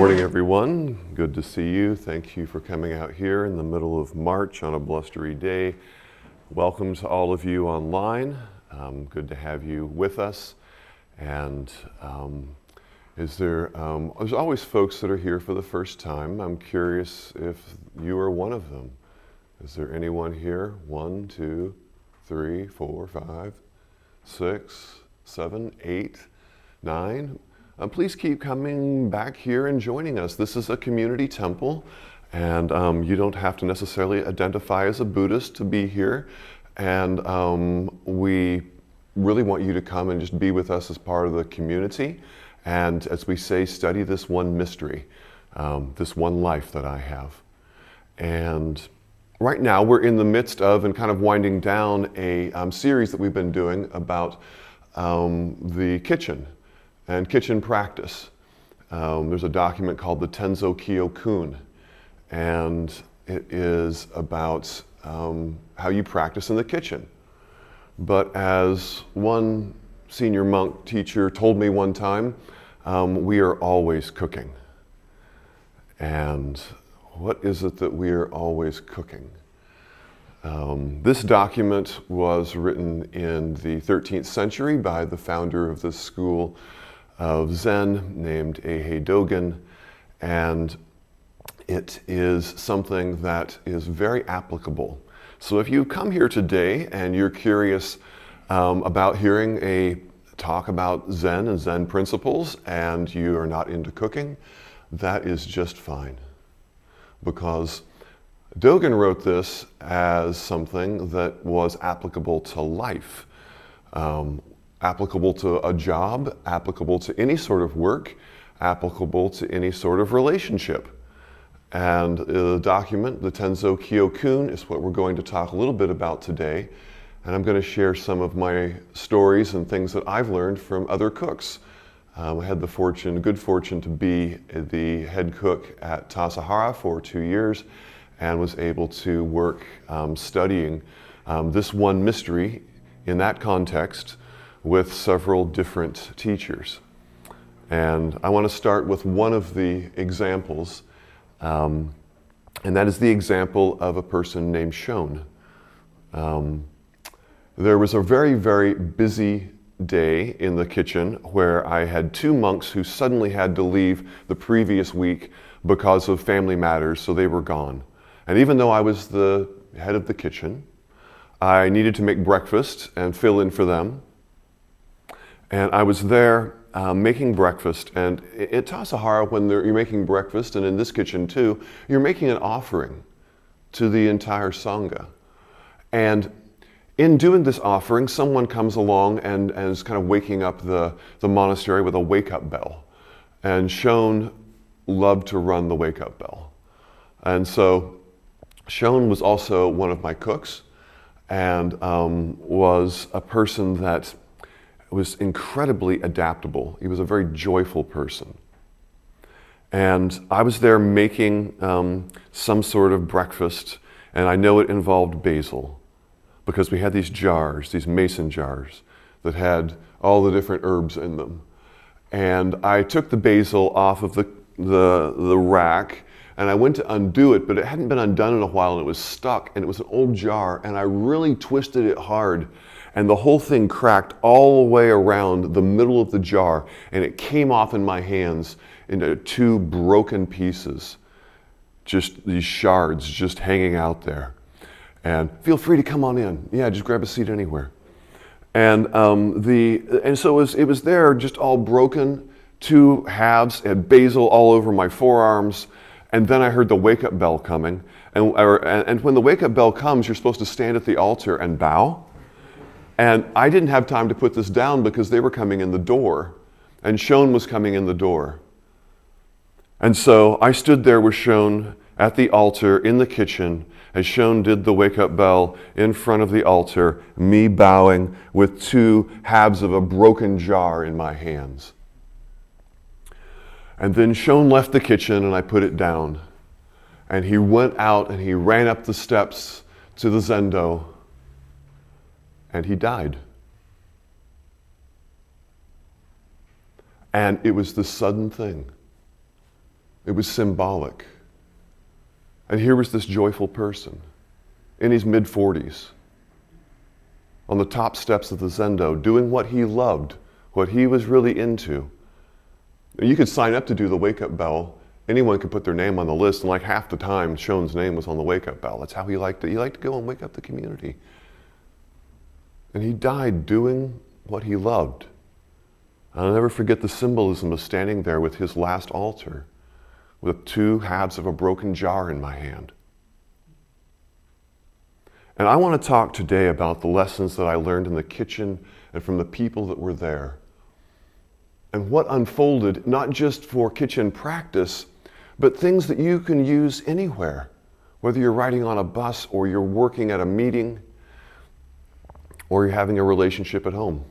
morning, everyone. Good to see you. Thank you for coming out here in the middle of March on a blustery day. Welcome to all of you online. Good to have you with us. And there's always folks that are here for the first time. I'm curious if you are one of them. Is there anyone here? 1, 2, 3, 4, 5, 6, 7, 8, 9. Please keep coming back here and joining us. This is a community temple, and you don't have to necessarily identify as a Buddhist to be here. And we really want you to come and just be with us as part of the community. And as we say, study this one mystery, this one life that I have. And right now we're in the midst of and kind of winding down a series that we've been doing about the kitchen and kitchen practice. There's a document called the Tenzo Kyokun, and it is about how you practice in the kitchen. But as one senior monk teacher told me one time, we are always cooking. And what is it that we are always cooking? This document was written in the 13th century by the founder of this school of Zen named Eihei Dogen, and it is something that is very applicable. So if you come here today and you're curious about hearing a talk about Zen and Zen principles and you are not into cooking, that is just fine. Because Dogen wrote this as something that was applicable to life. Applicable to a job, applicable to any sort of work, applicable to any sort of relationship. And the document, the Tenzo Kyokun, is what we're going to talk a little bit about today. And I'm going to share some of my stories and things that I've learned from other cooks. I had the good fortune to be the head cook at Tassajara for 2 years and was able to work studying this one mystery in that context with several different teachers. And I want to start with one of the examples, and that is the example of a person named Shon. There was a very, very busy day in the kitchen where I had 2 monks who suddenly had to leave the previous week because of family matters, so they were gone. And even though I was the head of the kitchen, I needed to make breakfast and fill in for them. And I was there making breakfast, and at Tassajara, when you're making breakfast, and in this kitchen too, you're making an offering to the entire Sangha. And in doing this offering, someone comes along and is kind of waking up the monastery with a wake-up bell. And Shon loved to run the wake-up bell. And so Shon was also one of my cooks, and was a person that was incredibly adaptable. He was a very joyful person. And I was there making some sort of breakfast, and I know it involved basil, because we had these jars, these mason jars, that had all the different herbs in them. And I took the basil off of the rack, and I went to undo it, but it hadn't been undone in a while, and it was stuck, and it was an old jar, and I really twisted it hard, and the whole thing cracked all the way around the middle of the jar, and it came off in my hands into 2 broken pieces. Just these shards just hanging out there. And feel free to come on in. Yeah, just grab a seat anywhere. And so it was there, just all broken, 2 halves, had basil all over my forearms, and then I heard the wake-up bell coming. And when the wake-up bell comes, you're supposed to stand at the altar and bow. And I didn't have time to put this down because they were coming in the door, and Shon was coming in the door. And so I stood there with Shon at the altar in the kitchen as Shon did the wake-up bell in front of the altar, me bowing with 2 halves of a broken jar in my hands. And then Shon left the kitchen and I put it down. And he went out and he ran up the steps to the zendo, and he died. And it was the sudden thing. It was symbolic. And here was this joyful person in his mid-40s on the top steps of the Zendo doing what he loved, what he was really into. You could sign up to do the wake-up bell. Anyone could put their name on the list, and like half the time, Shon's name was on the wake-up bell. That's how he liked it. He liked to go and wake up the community. And he died doing what he loved. I'll never forget the symbolism of standing there with his last altar, with 2 halves of a broken jar in my hand. And I want to talk today about the lessons that I learned in the kitchen and from the people that were there. And what unfolded, not just for kitchen practice, but things that you can use anywhere, whether you're riding on a bus or you're working at a meeting or you're having a relationship at home.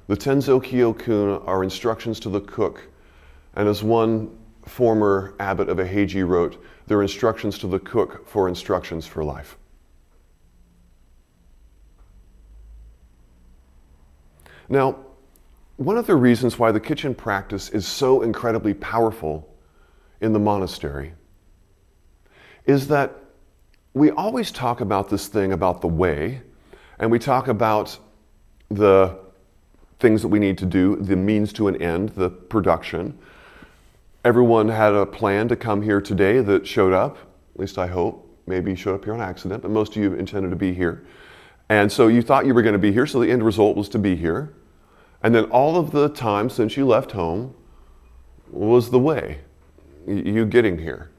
The Tenzo Kyokun are instructions to the cook, and as one former abbot of Eihei wrote, they're instructions to the cook for instructions for life. Now, one of the reasons why the kitchen practice is so incredibly powerful in the monastery is that we always talk about this thing about the way, and we talk about the things that we need to do, the means to an end, the production. Everyone had a plan to come here today that showed up, at least I hope, maybe showed up here on accident, but most of you intended to be here. And so you thought you were going to be here, so the end result was to be here. And then all of the time since you left home was the way, you getting here.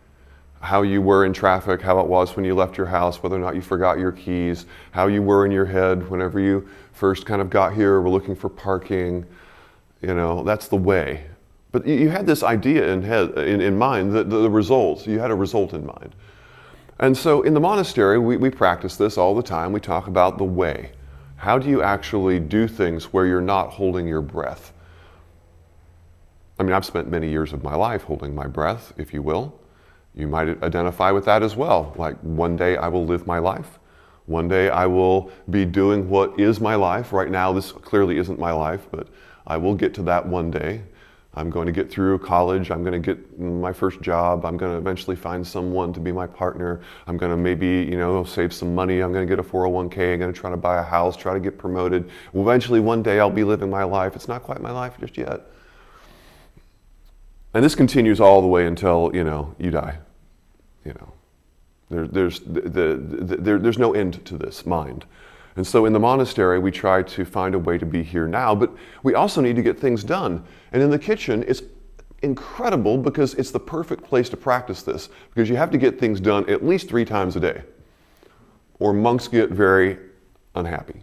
How you were in traffic, how it was when you left your house, whether or not you forgot your keys, how you were in your head whenever you first kind of got here, were looking for parking, you know, that's the way. But you had this idea in mind, that the results, you had a result in mind. And so in the monastery, we practice this all the time. We talk about the way. How do you actually do things where you're not holding your breath? I mean, I've spent many years of my life holding my breath, if you will. You might identify with that as well. Like, one day I will live my life. One day I will be doing what is my life. Right now, this clearly isn't my life, but I will get to that one day. I'm going to get through college. I'm going to get my first job. I'm going to eventually find someone to be my partner. I'm going to maybe, save some money. I'm going to get a 401k. I'm going to try to buy a house, try to get promoted. Eventually, one day I'll be living my life. It's not quite my life just yet. And this continues all the way until, you die. There's no end to this mind. And so in the monastery, we try to find a way to be here now, but we also need to get things done. And in the kitchen, it's incredible because it's the perfect place to practice this, because you have to get things done at least 3 times a day, or monks get very unhappy.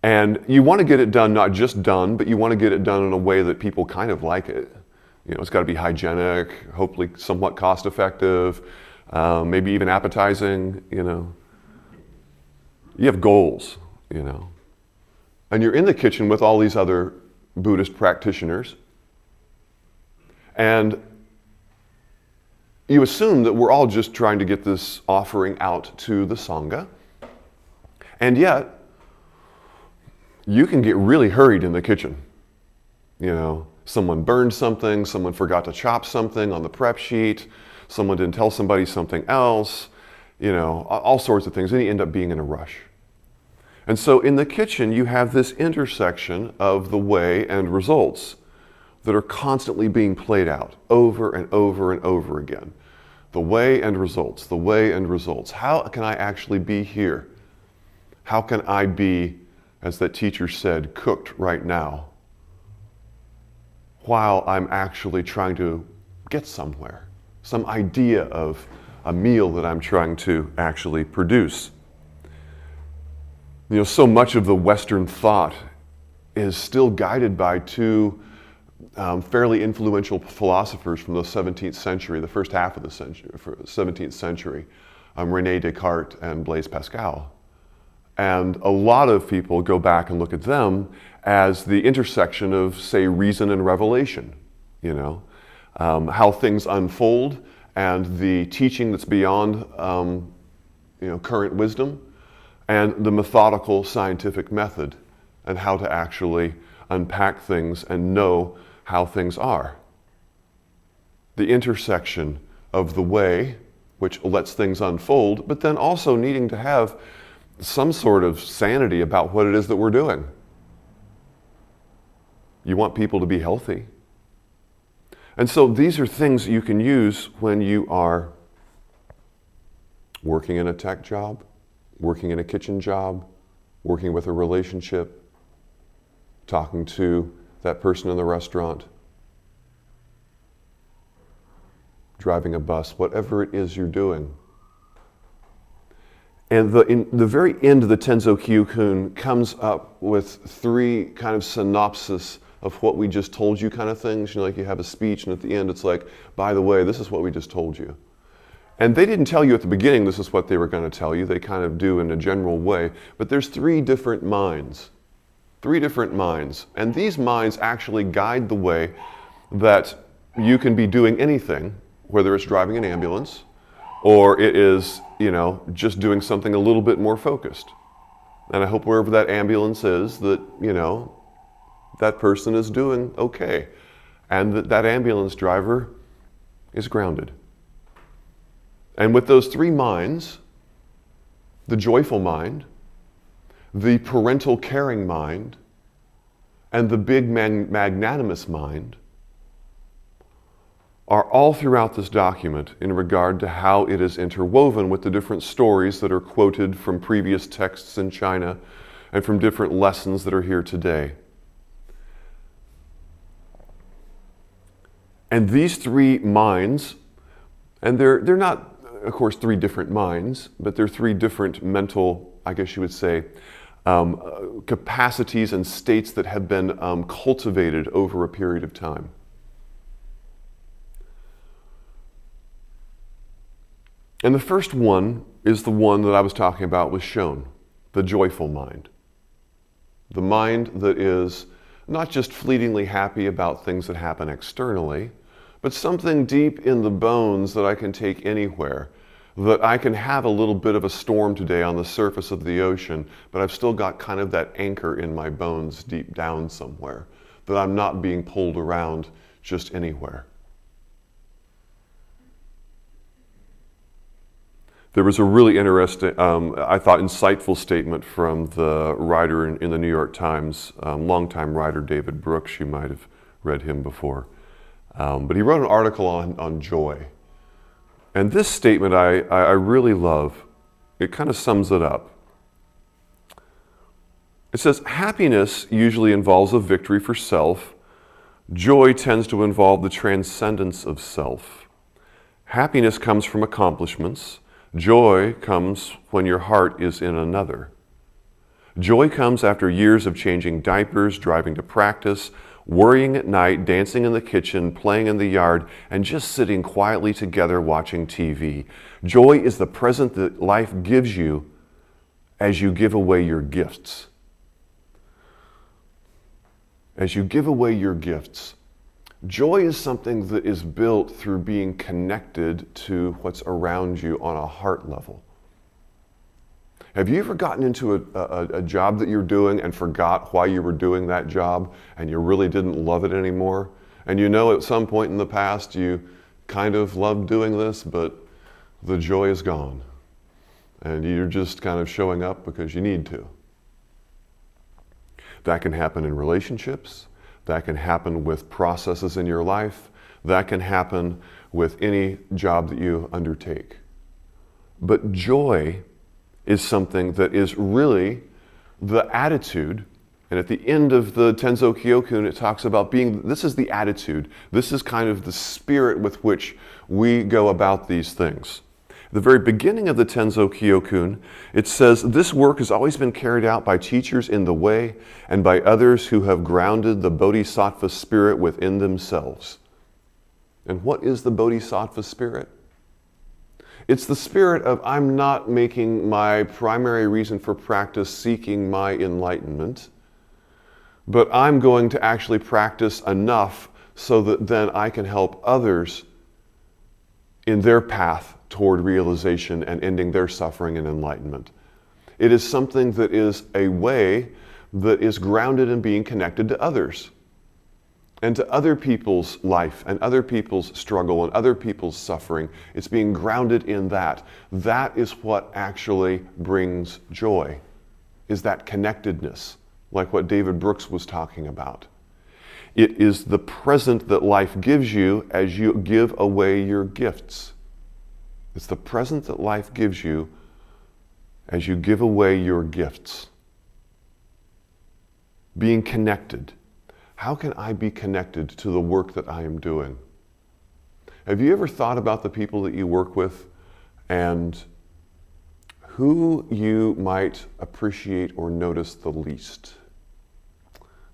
And you want to get it done, not just done, but you want to get it done in a way that people kind of like it. It's got to be hygienic, hopefully somewhat cost-effective, maybe even appetizing, You have goals, And you're in the kitchen with all these other Buddhist practitioners. And you assume that we're all just trying to get this offering out to the Sangha. And yet, you can get really hurried in the kitchen. Someone burned something, someone forgot to chop something on the prep sheet, someone didn't tell somebody something else, all sorts of things, and you end up being in a rush. And so in the kitchen, you have this intersection of the way and results that are constantly being played out over and over and over again. The way and results, the way and results. How can I actually be here? How can I be, as that teacher said, cooked right now, while I'm actually trying to get somewhere, some idea of a meal that I'm trying to actually produce. So much of the Western thought is still guided by 2 fairly influential philosophers from the 17th century, the first half of the 17th century, René Descartes and Blaise Pascal. And a lot of people go back and look at them as the intersection of, say, reason and revelation, how things unfold and the teaching that's beyond, current wisdom, and the methodical scientific method and how to actually unpack things and know how things are. the intersection of the way, which lets things unfold, but then also needing to have some sort of sanity about what it is that we're doing. You want people to be healthy. And so these are things you can use when you are working in a tech job, working in a kitchen job, working with a relationship, talking to that person in the restaurant, driving a bus, whatever it is you're doing. And in the very end of the Tenzo Kyokun comes up with three kind of synopsis of what we just told you kind of things. You know, like you have a speech and at the end it's like, by the way, this is what we just told you. And they didn't tell you at the beginning this is what they were going to tell you. They kind of do in a general way. But there's three different minds. Three different minds. And these minds actually guide the way that you can be doing anything, whether it's driving an ambulance or it is, you know, just doing something a little bit more focused. And I hope wherever that ambulance is that, you know, that person is doing okay. And that that ambulance driver is grounded. And with those three minds, the joyful mind, the parental caring mind, and the big magnanimous mind are all throughout this document in regard to how it is interwoven with the different stories that are quoted from previous texts in China and from different lessons that are here today. And these three minds, and they're not, of course, three different minds, but they're three different mental, I guess you would say, capacities and states that have been cultivated over a period of time. And the first one is the one that I was talking about with Shone, the joyful mind. The mind that is not just fleetingly happy about things that happen externally, but something deep in the bones that I can take anywhere. That I can have a little bit of a storm today on the surface of the ocean, but I've still got kind of that anchor in my bones deep down somewhere. That I'm not being pulled around just anywhere. There was a really interesting, I thought, insightful statement from the writer in the New York Times, longtime writer David Brooks. You might have read him before. But he wrote an article on joy. And this statement I really love. It kind of sums it up. It says, happiness usually involves a victory for self. Joy tends to involve the transcendence of self. Happiness comes from accomplishments. Joy comes when your heart is in another. Joy comes after years of changing diapers, driving to practice, worrying at night, dancing in the kitchen, playing in the yard, and just sitting quietly together watching TV. Joy is the present that life gives you as you give away your gifts. As you give away your gifts. Joy is something that is built through being connected to what's around you on a heart level. Have you ever gotten into a job that you're doing and forgot why you were doing that job and you really didn't love it anymore? And you know at some point in the past you kind of loved doing this, but the joy is gone. And you're just kind of showing up because you need to. That can happen in relationships. That can happen with processes in your life. That can happen with any job that you undertake. But joy is something that is really the attitude. And at the end of the Tenzo Kyokun, it talks about this is the attitude. This is kind of the spirit with which we go about these things. At the very beginning of the Tenzo Kyokun, it says, this work has always been carried out by teachers in the way and by others who have grounded the bodhisattva spirit within themselves. And what is the bodhisattva spirit? It's the spirit of I'm not making my primary reason for practice seeking my enlightenment, but I'm going to actually practice enough so that then I can help others in their path toward realization and ending their suffering and enlightenment. It is something that is a way that is grounded in being connected to others. and to other people's life and other people's struggle and other people's suffering. It's being grounded in that. That is what actually brings joy, is that connectedness, like what David Brooks was talking about. It is the present that life gives you as you give away your gifts. It's the present that life gives you as you give away your gifts. Being connected. How can I be connected to the work that I am doing? Have you ever thought about the people that you work with and who you might appreciate or notice the least?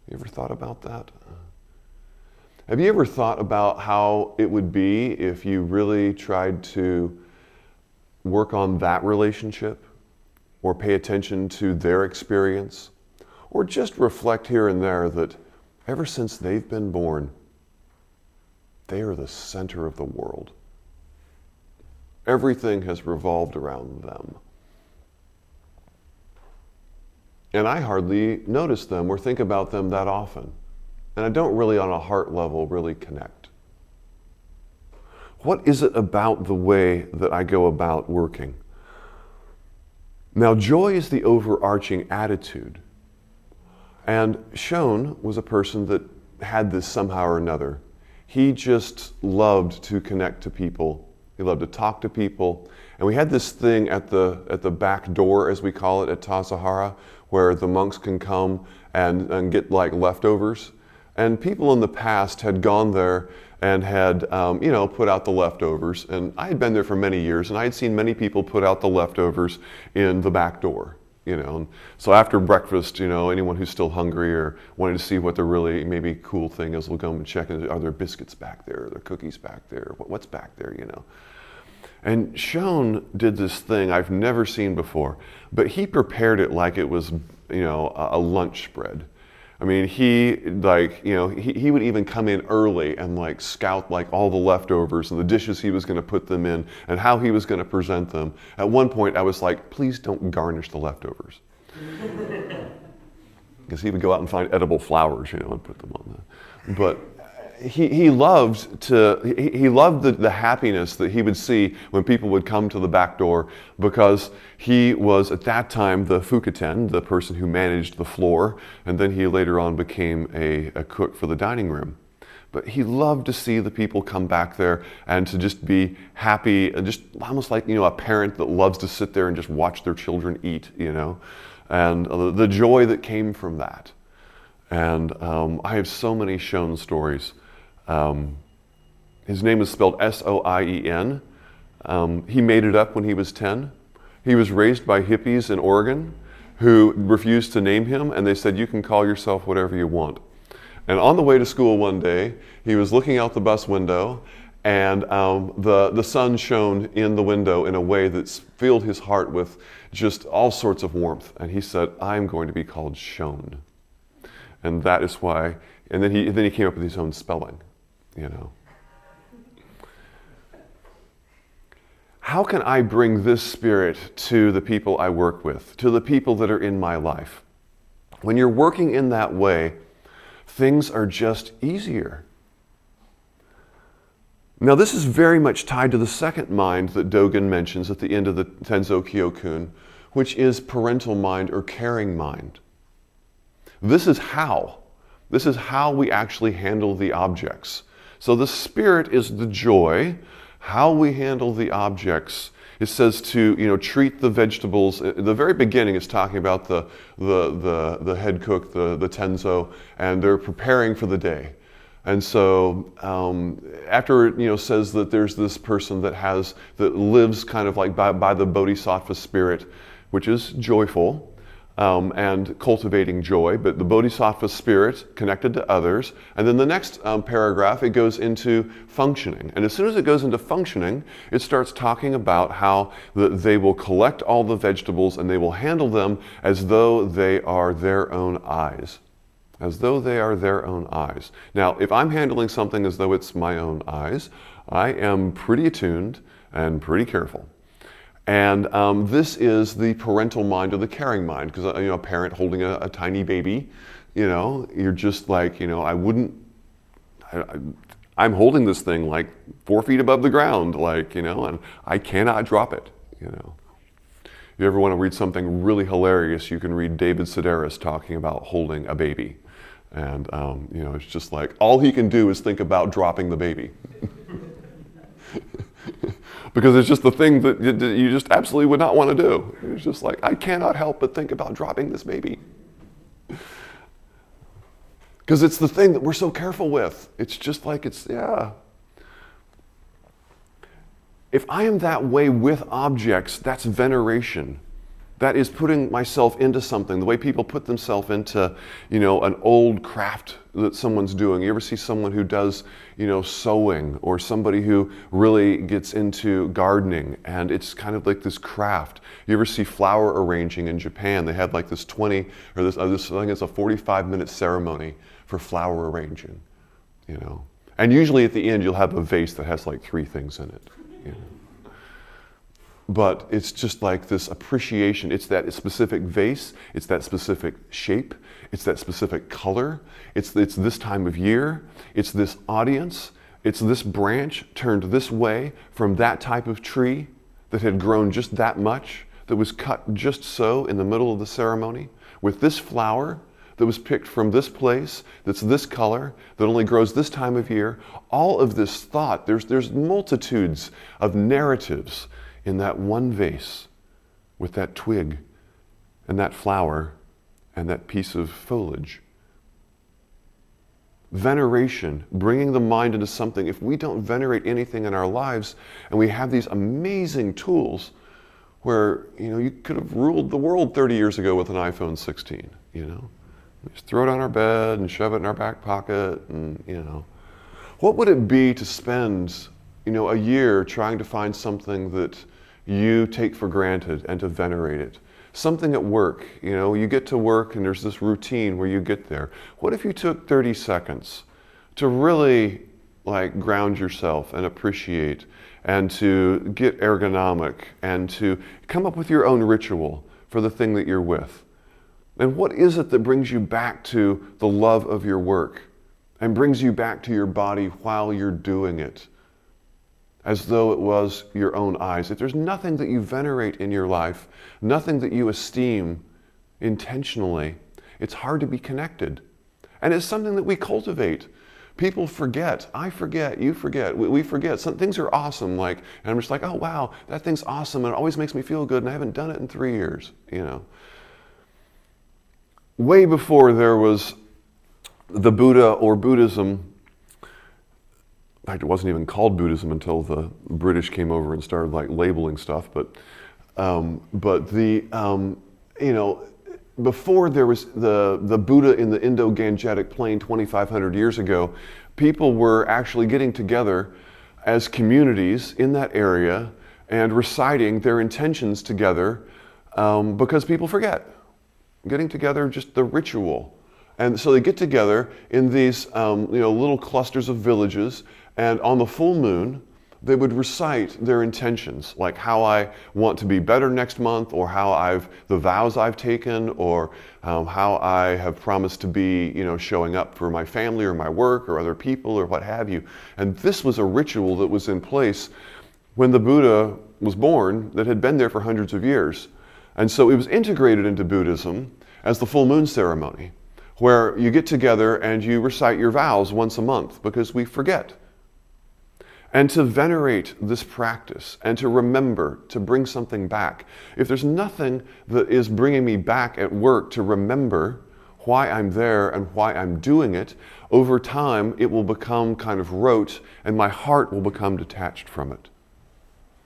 You ever thought about that? Have you ever thought about how it would be if you really tried to work on that relationship or pay attention to their experience or just reflect here and there that ever since they've been born, they are the center of the world. Everything has revolved around them. And I hardly notice them or think about them that often. And I don't really, on a heart level, really connect. What is it about the way that I go about working? Now, joy is the overarching attitude. And Shone was a person that had this somehow or another. He just loved to connect to people. He loved to talk to people. And we had this thing at the back door, as we call it, at Tassajara, where the monks can come and get like leftovers. And people in the past had gone there and had, put out the leftovers. And I had been there for many years, and I had seen many people put out the leftovers in the back door. And so after breakfast, anyone who's still hungry or wanting to see what the really maybe cool thing is will go and check, are there biscuits back there? Are there cookies back there? What's back there, And Shone did this thing I've never seen before, but he prepared it like it was, a lunch spread. I mean, he would even come in early and scout all the leftovers and the dishes he was going to put them in and how he was going to present them. At one point I was like, please don't garnish the leftovers. Because he would go out and find edible flowers, and put them on that. But he loved the happiness that he would see when people would come to the back door, because he was at that time the fukuten, the person who managed the floor, and then he later on became a cook for the dining room. But he loved to see the people come back there and to just be happy, and just almost like a parent that loves to sit there and just watch their children eat, and the joy that came from that. And I have so many Shone stories. His name is spelled S-O-I-E-N. He made it up when he was 10. He was raised by hippies in Oregon who refused to name him, and they said, you can call yourself whatever you want. And on the way to school one day, he was looking out the bus window, and the sun shone in the window in a way that filled his heart with just all sorts of warmth. And he said, I'm going to be called Shone. And that is why, and then he came up with his own spelling. How can I bring this spirit to the people I work with, to the people that are in my life? When you're working in that way, things are just easier. Now, this is very much tied to the second mind that Dogen mentions at the end of the Tenzo Kyokun, which is parental mind or caring mind. This is how we actually handle the objects. So the spirit is the joy. How we handle the objects, it says to treat the vegetables. The very beginning is talking about the head cook, the Tenzo, and they're preparing for the day. And so after it says that there's this person that lives kind of like by the bodhisattva spirit, which is joyful. And cultivating joy, but the bodhisattva spirit connected to others. And then the next paragraph, it goes into functioning. And as soon as it goes into functioning, it starts talking about how they will collect all the vegetables and they will handle them as though they are their own eyes. As though they are their own eyes. Now, if I'm handling something as though it's my own eyes, I am pretty attuned and pretty careful. And this is the parental mind or the caring mind, because a parent holding a tiny baby, you're just like, I wouldn't I'm holding this thing like 4 feet above the ground, like, and I cannot drop it, You ever want to read something really hilarious, you can read David Sedaris talking about holding a baby. And, it's just like, all he can do is think about dropping the baby. Because it's just the thing that you just absolutely would not want to do. It's just like, I cannot help but think about dropping this baby. Because it's the thing that we're so careful with. It's just like, If I am that way with objects, that's veneration. That is putting myself into something, the way people put themselves into, an old craft that someone's doing. You ever see someone who does, sewing, or somebody who really gets into gardening, and it's kind of like this craft. You ever see flower arranging in Japan? They had like this 20, or this I think it's a 45-minute ceremony for flower arranging, And usually at the end you'll have a vase that has like 3 things in it, But it's just like this appreciation. It's that specific vase, it's that specific shape, it's that specific color, it's this time of year, it's this audience, it's this branch turned this way from that type of tree that had grown just that much, that was cut just so in the middle of the ceremony, with this flower that was picked from this place, that's this color, that only grows this time of year. All of this thought, there's multitudes of narratives in that one vase with that twig and that flower and that piece of foliage. Veneration, bringing the mind into something. If we don't venerate anything in our lives, and we have these amazing tools where, you could have ruled the world 30 years ago with an iPhone 16, We just throw it on our bed and shove it in our back pocket, and, What would it be to spend, a year trying to find something that you take for granted and to venerate it? Something at work, you get to work and there's this routine where you get there. What if you took 30 seconds to really ground yourself and appreciate, and to get ergonomic, and to come up with your own ritual for the thing that you're with? And what is it that brings you back to the love of your work and brings you back to your body while you're doing it, as though it was your own eyes? If there's nothing that you venerate in your life, nothing that you esteem intentionally, it's hard to be connected. And it's something that we cultivate. People forget. I forget. You forget. We forget. Some things are awesome, and I'm just like, oh wow, that thing's awesome, and it always makes me feel good, and I haven't done it in 3 years, Way before there was the Buddha or Buddhism. In fact, it wasn't even called Buddhism until the British came over and started labeling stuff. But before there was the Buddha in the Indo-Gangetic Plain 2,500 years ago, people were actually getting together as communities in that area and reciting their intentions together, because people forget. Getting together, just the ritual. And so they get together in these little clusters of villages, and on the full moon, they would recite their intentions, like how I want to be better next month, or the vows I've taken, or how I have promised to be, showing up for my family or my work or other people or what have you. And this was a ritual that was in place when the Buddha was born, that had been there for hundreds of years. And so it was integrated into Buddhism as the full moon ceremony, where you get together and you recite your vows once a month, because we forget. And to venerate this practice and to remember, to bring something back. If there's nothing that is bringing me back at work to remember why I'm there and why I'm doing it, over time it will become kind of rote, and my heart will become detached from it.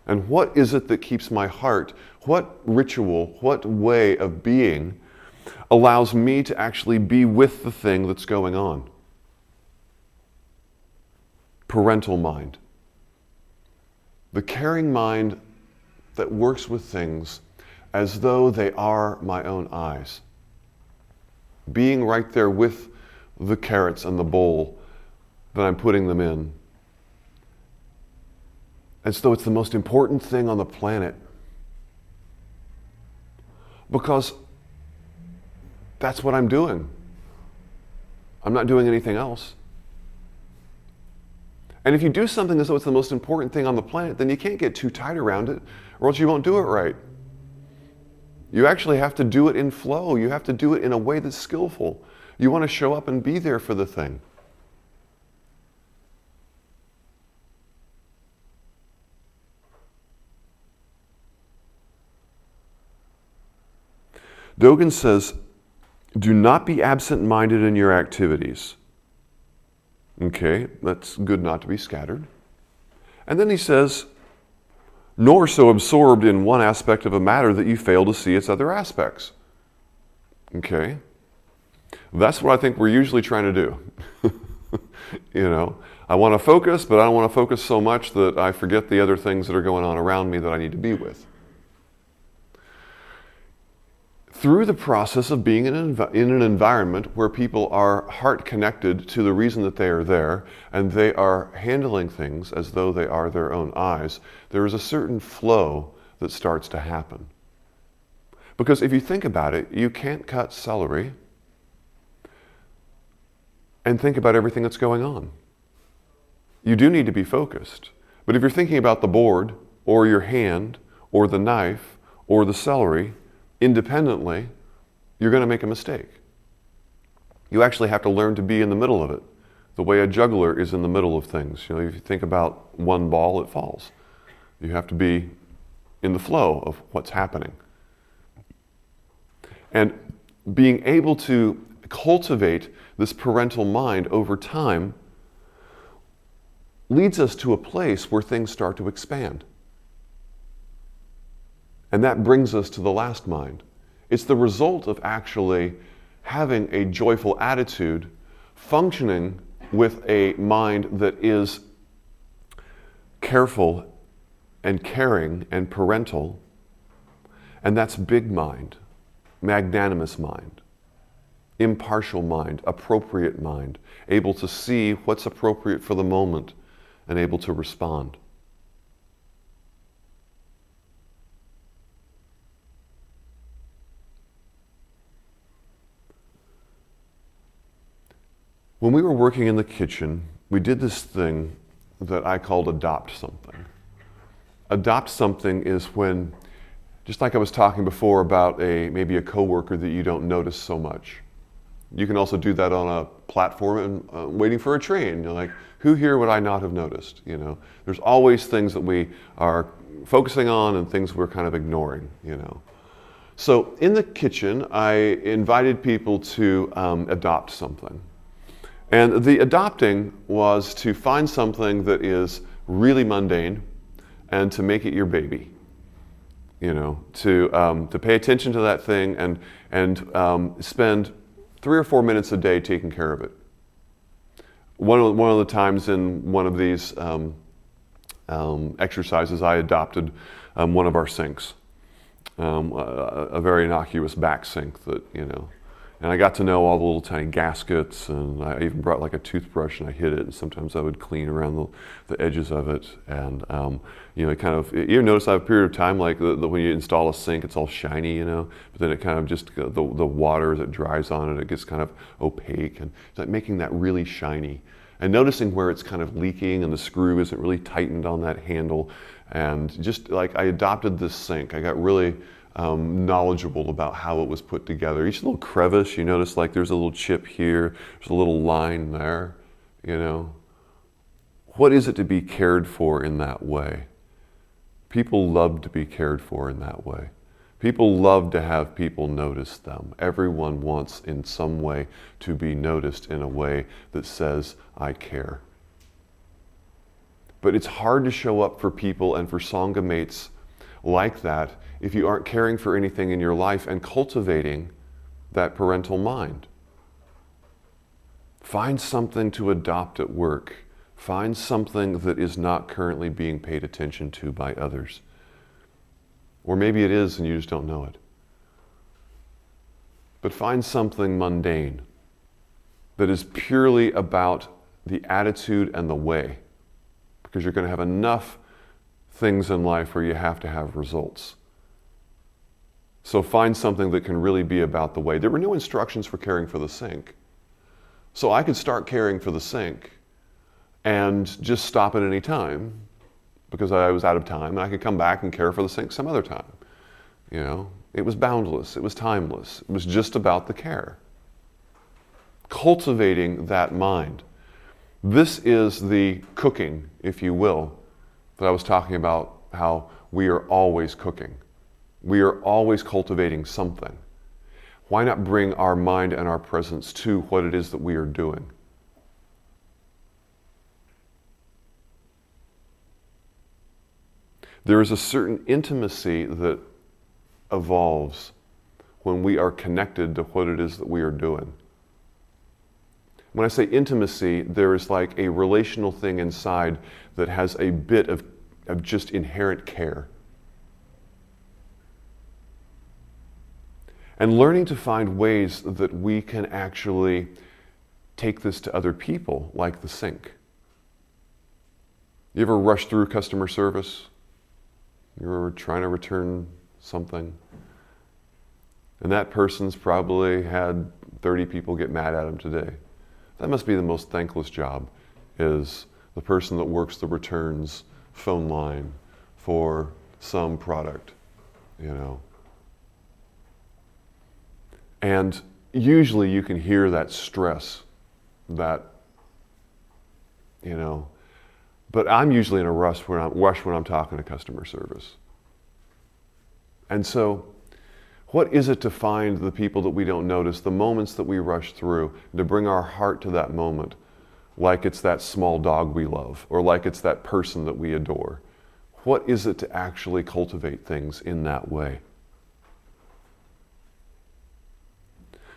And what is it that keeps my heart? What ritual, what way of being allows me to actually be with the thing that's going on? Parental mind. The caring mind that works with things as though they are my own eyes. Being right there with the carrots and the bowl that I'm putting them in, as though it's the most important thing on the planet. Because that's what I'm doing. I'm not doing anything else. And if you do something as though it's the most important thing on the planet, then you can't get too tight around it, or else you won't do it right. You actually have to do it in flow. You have to do it in a way that's skillful. You want to show up and be there for the thing. Dogen says, do not be absent-minded in your activities. Okay, that's good not to be scattered. And then he says, nor so absorbed in one aspect of a matter that you fail to see its other aspects. Okay, that's what I think we're usually trying to do. You know, I want to focus, but I don't want to focus so much that I forget the other things that are going on around me that I need to be with. Through the process of being in an environment where people are heart connected to the reason that they are there, and they are handling things as though they are their own eyes, there is a certain flow that starts to happen. Because if you think about it, you can't cut celery and think about everything that's going on. You do need to be focused. But if you're thinking about the board, or your hand, or the knife, or the celery, independently, you're going to make a mistake. You actually have to learn to be in the middle of it, the way a juggler is in the middle of things. You know, if you think about one ball, it falls. You have to be in the flow of what's happening. And being able to cultivate this parental mind over time leads us to a place where things start to expand. And that brings us to the last mind. It's the result of actually having a joyful attitude, functioning with a mind that is careful and caring and parental, and that's big mind, magnanimous mind, impartial mind, appropriate mind, able to see what's appropriate for the moment and able to respond. When we were working in the kitchen, we did this thing that I called adopt something. Adopt something is when, just like I was talking before about maybe a coworker that you don't notice so much. You can also do that on a platform and waiting for a train. You're like, who here would I not have noticed? You know, there's always things that we are focusing on and things we're kind of ignoring, you know. So in the kitchen, I invited people to adopt something. And the adopting was to find something that is really mundane and to make it your baby. You know, to pay attention to that thing and spend 3 or 4 minutes a day taking care of it. One of the times in one of these exercises, I adopted one of our sinks, a very innocuous back sink that, you know. And I got to know all the little tiny gaskets, and I even brought like a toothbrush and I hit it, and sometimes I would clean around the edges of it. And you know, it kind of, you notice I have a period of time like when you install a sink, it's all shiny, you know, but then it kind of just, the water as it dries on it, it gets kind of opaque, and it's like making that really shiny. And noticing where it's kind of leaking and the screw isn't really tightened on that handle. And just like I adopted this sink, I got really knowledgeable about how it was put together. Each little crevice, you notice like there's a little chip here, there's a little line there, you know. What is it to be cared for in that way? People love to be cared for in that way. People love to have people notice them. Everyone wants in some way to be noticed in a way that says, I care. But it's hard to show up for people and for Sangha mates like that if you aren't caring for anything in your life and cultivating that parental mind. Find something to adopt at work. Find something that is not currently being paid attention to by others. Or maybe it is and you just don't know it. But find something mundane that is purely about the attitude and the way, because you're going to have enough things in life where you have to have results. So find something that can really be about the way. There were no instructions for caring for the sink. So I could start caring for the sink and just stop at any time because I was out of time, and I could come back and care for the sink some other time. You know, it was boundless, it was timeless, it was just about the care. Cultivating that mind. This is the cooking, if you will, that I was talking about, how we are always cooking. We are always cultivating something. Why not bring our mind and our presence to what it is that we are doing? There is a certain intimacy that evolves when we are connected to what it is that we are doing. When I say intimacy, there is like a relational thing inside that has a bit of just inherent care. And learning to find ways that we can actually take this to other people, like the sink. You ever rush through customer service? You're trying to return something, and that person's probably had 30 people get mad at him today. That must be the most thankless job, is the person that works the returns phone line for some product, you know. And usually you can hear that stress, that, you know, but I'm usually in a rush when I'm talking to customer service. And so, what is it to find the people that we don't notice, the moments that we rush through, to bring our heart to that moment, like it's that small dog we love, or like it's that person that we adore? What is it to actually cultivate things in that way?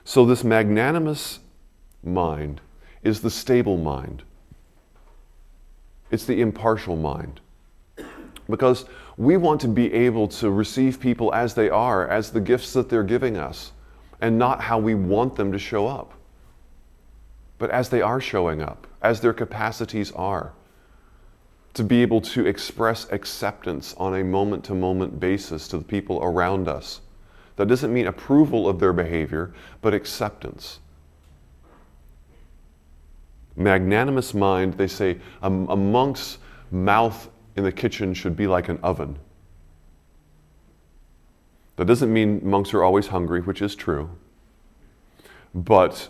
So this magnanimous mind is the stable mind. It's the impartial mind. Because we want to be able to receive people as they are, as the gifts that they're giving us, and not how we want them to show up, but as they are showing up, as their capacities are. To be able to express acceptance on a moment-to-moment basis to the people around us. That doesn't mean approval of their behavior, but acceptance. Magnanimous mind, they say, a monk's mouth in the kitchen should be like an oven. That doesn't mean monks are always hungry, which is true. But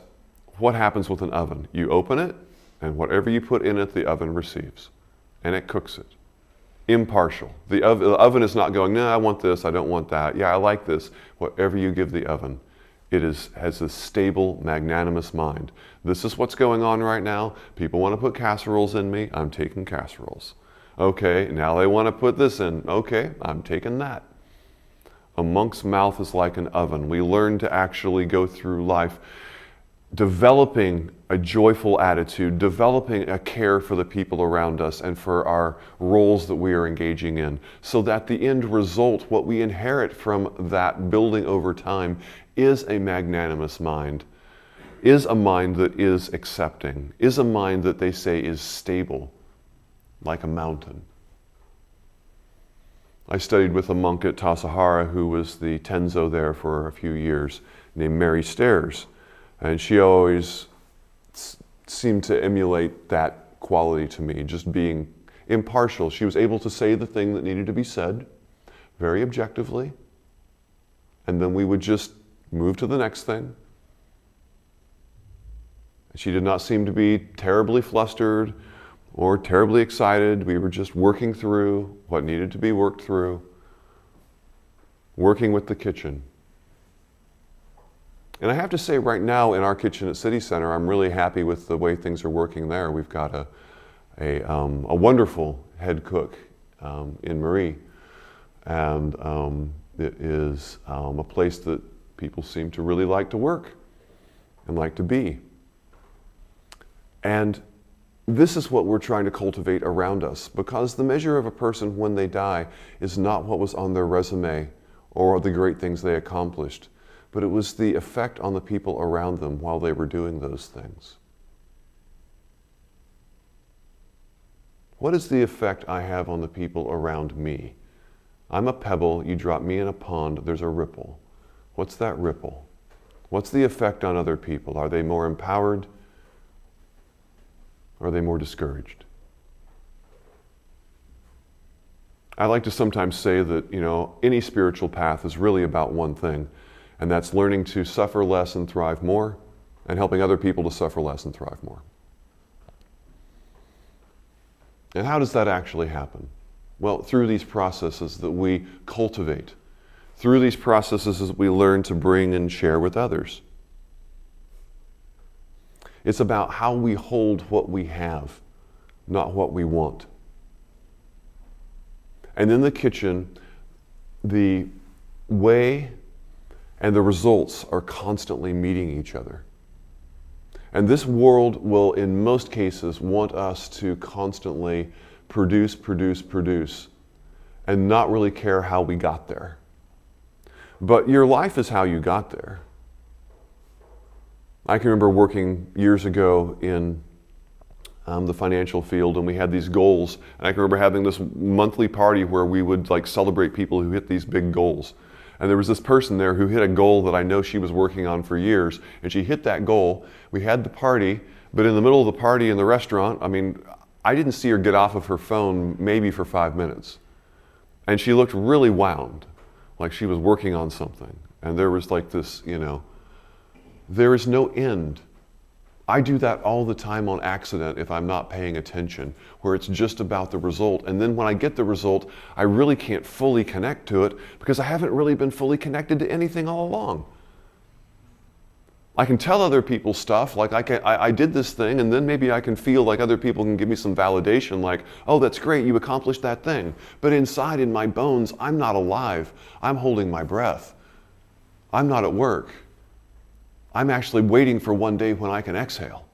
what happens with an oven? You open it, and whatever you put in it, the oven receives. And it cooks it. Impartial. The oven is not going, no, I want this, I don't want that. Yeah, I like this. Whatever you give the oven, it has a stable, magnanimous mind. This is what's going on right now. People want to put casseroles in me. I'm taking casseroles. Okay, now they want to put this in. Okay, I'm taking that. A monk's mouth is like an oven. We learn to actually go through life developing a joyful attitude, developing a care for the people around us and for our roles that we are engaging in, so that the end result, what we inherit from that building over time, is a magnanimous mind, is a mind that is accepting, is a mind that they say is stable, like a mountain. I studied with a monk at Tassajara who was the Tenzo there for a few years, named Mary Stairs. And she always seemed to emulate that quality to me, just being impartial. She was able to say the thing that needed to be said, very objectively, and then we would just move to the next thing. She did not seem to be terribly flustered or terribly excited. We were just working through what needed to be worked through, working with the kitchen. And I have to say right now in our kitchen at City Center, I'm really happy with the way things are working there. We've got a wonderful head cook in Marie. And it is a place that people seem to really like to work and like to be. And this is what we're trying to cultivate around us, because the measure of a person when they die is not what was on their resume or the great things they accomplished, but it was the effect on the people around them while they were doing those things. What is the effect I have on the people around me? I'm a pebble, you drop me in a pond, there's a ripple. What's that ripple? What's the effect on other people? Are they more empowered? Or are they more discouraged? I like to sometimes say that, any spiritual path is really about one thing, and that's learning to suffer less and thrive more, and helping other people to suffer less and thrive more. And how does that actually happen? Well, through these processes that we cultivate, through these processes that we learn to bring and share with others. It's about how we hold what we have, not what we want. And in the kitchen, the way and the results are constantly meeting each other. And this world will, in most cases, want us to constantly produce, and not really care how we got there. But your life is how you got there. I can remember working years ago in the financial field, and we had these goals. And I can remember having this monthly party where we would celebrate people who hit these big goals. And there was this person there who hit a goal that I know she was working on for years, and she hit that goal. We had the party, but in the middle of the party in the restaurant, I didn't see her get off of her phone maybe for 5 minutes. And she looked really wound, like she was working on something. And there was this, there is no end. I do that all the time on accident if I'm not paying attention, where it's just about the result. And then when I get the result, I really can't fully connect to it because I haven't really been fully connected to anything all along. I can tell other people stuff, like I did this thing, and then maybe I can feel like other people can give me some validation, like, oh, that's great, you accomplished that thing. But inside, in my bones, I'm not alive. I'm holding my breath. I'm not at work. I'm actually waiting for one day when I can exhale.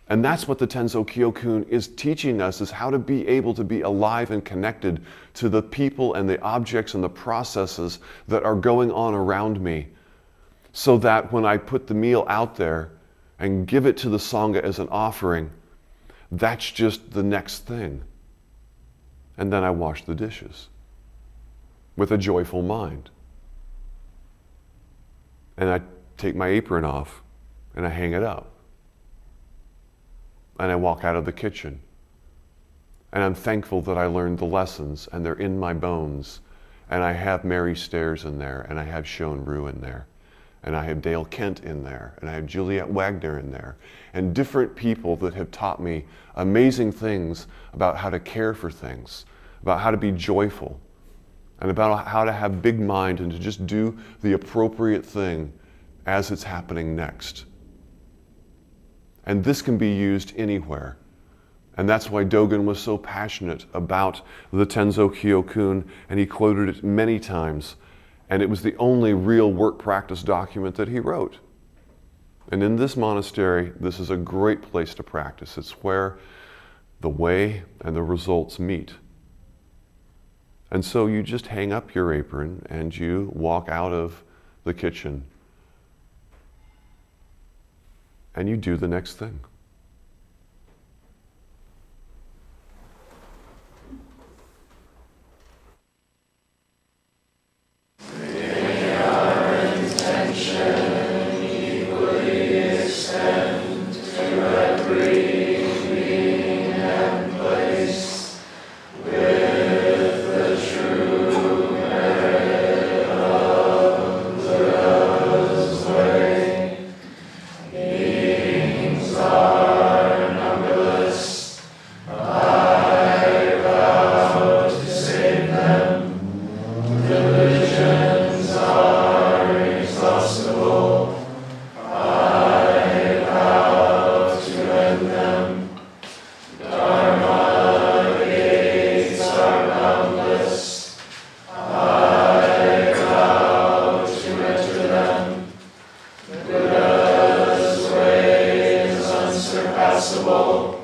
And that's what the Tenzo Kyokun is teaching us, is how to be able to be alive and connected to the people and the objects and the processes that are going on around me, so that when I put the meal out there and give it to the Sangha as an offering, that's just the next thing. And then I wash the dishes with a joyful mind. And I take my apron off and I hang it up. And I walk out of the kitchen. And I'm thankful that I learned the lessons and they're in my bones. And I have Mary Stairs in there, and I have Shone Rue in there, and I have Dale Kent in there, and I have Juliet Wagner in there, and different people that have taught me amazing things about how to care for things, about how to be joyful, and about how to have big mind and to just do the appropriate thing as it's happening next. And this can be used anywhere. And that's why Dogen was so passionate about the Tenzo Kyokun, and he quoted it many times. And it was the only real work practice document that he wrote. And in this monastery, this is a great place to practice. It's where the way and the results meet. And so you just hang up your apron and you walk out of the kitchen and you do the next thing. Buddha's way is unsurpassable.